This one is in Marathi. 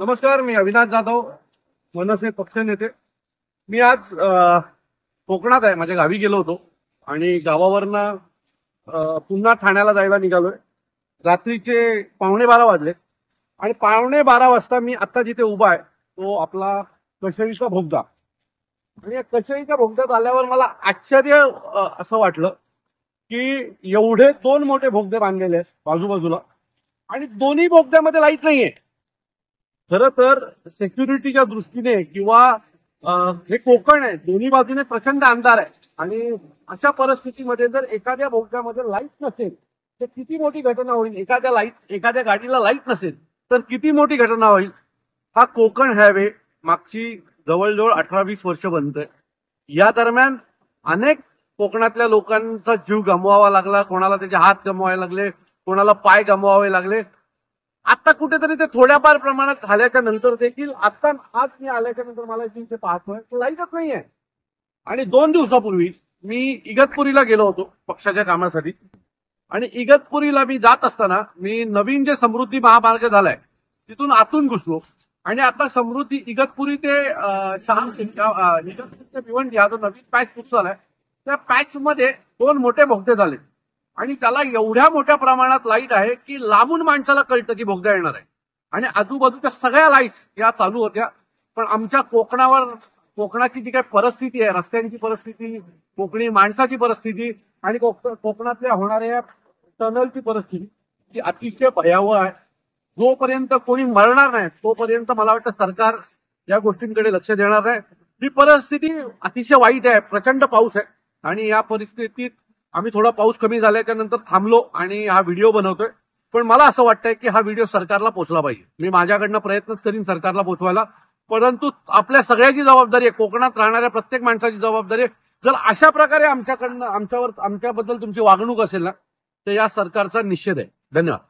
नमस्कार, मी अविनाश जाधव, मनसे पक्ष नेते। मी आज कोकणात आहे, माझ्या गावी गेलो होतो आणि गावावरनं पुन्हा ठाण्याला जायला निघालोय। रात्रीचे 11:15 वाजले आणि 11:15 वाजता मी आता जिथे उभा आहे तो आपला कशेरीचा बोगदा। आणि या कशेरीच्या बोगद्यात आल्यावर मला आश्चर्य असं वाटलं की एवढे दोन मोठे बोगदे बांधलेले आहेत बाजूबाजूला आणि दोन्ही बोगद्यामध्ये लाईट नाहीये। खरं तर सिक्युरिटीच्या दृष्टीने किंवा हे कोकण आहे, दोन्ही बाजूने प्रचंड अंधार आहे आणि अशा परिस्थितीमध्ये जर एखाद्या बोगद्यामध्ये लाईट नसेल तर किती मोठी घटना होईल। एखाद्या गाडीला लाईट नसेल तर किती मोठी घटना होईल। हा कोकण हायवे मागची जवळजवळ 18-20 वर्ष बनतोय। या दरम्यान अनेक कोकणातल्या लोकांचा जीव गमवावा लागला, कोणाला त्याचे हात गमवावे लागले, कोणाला पाय गमवावे लागले। आता कुठेतरी ते थोड्याफार प्रमाणात झाल्याच्या नंतर देखील आता आज मी आल्याच्या नंतर मला इथे पाहतोय लाईटच नाहीये। आणि 2 दिवसापूर्वी मी इगतपुरीला गेलो होतो पक्षाच्या कामासाठी आणि इगतपुरीला मी जात असताना मी नवीन जे समृद्धी महामार्ग झालाय तिथून आतून घुसलो आणि आता समृद्धी इगतपुरी ते इगतपुरी ते भिवंडी हा जो नवीन पॅच सुरू झालाय त्या पॅच मध्ये 2 मोठे बोगदे झाले आणि त्याला एवढ्या मोठ्या प्रमाणात लाईट आहे की लांबून माणसाला कळतं की बोगदा येणार आहे आणि आजूबाजूच्या सगळ्या लाईट्स या चालू होत्या। पण आमच्या कोकणाची जी काही परिस्थिती आहे, रस्त्यांची परिस्थिती, कोकणी माणसाची परिस्थिती आणि कोकणातल्या होणाऱ्या टनलची परिस्थिती ती अतिशय भयावह आहे। जोपर्यंत कोणी मरणार नाही तोपर्यंत मला वाटतं सरकार या गोष्टींकडे लक्ष देणार नाही। ही परिस्थिती अतिशय वाईट आहे, प्रचंड पाऊस आहे आणि या परिस्थितीत आम्ही थोडा पाऊस कमी झाल्याच्या नंतर थांबलो आणि हा व्हिडिओ बनवतोय। पण मला असं वाटतंय की हा व्हिडिओ सरकारला पोहोचला पाहिजे। मी माझ्याकडनं प्रयत्नच करीन सरकारला पोहोचवायला, परंतु आपल्या सगळ्याची जबाबदारी आहे, कोकणात राहणाऱ्या प्रत्येक माणसाची जबाबदारी आहे। जर अशा प्रकारे आमच्याबद्दल तुमची वागणूक असेल ना तर या सरकारचा निषेध आहे। धन्यवाद।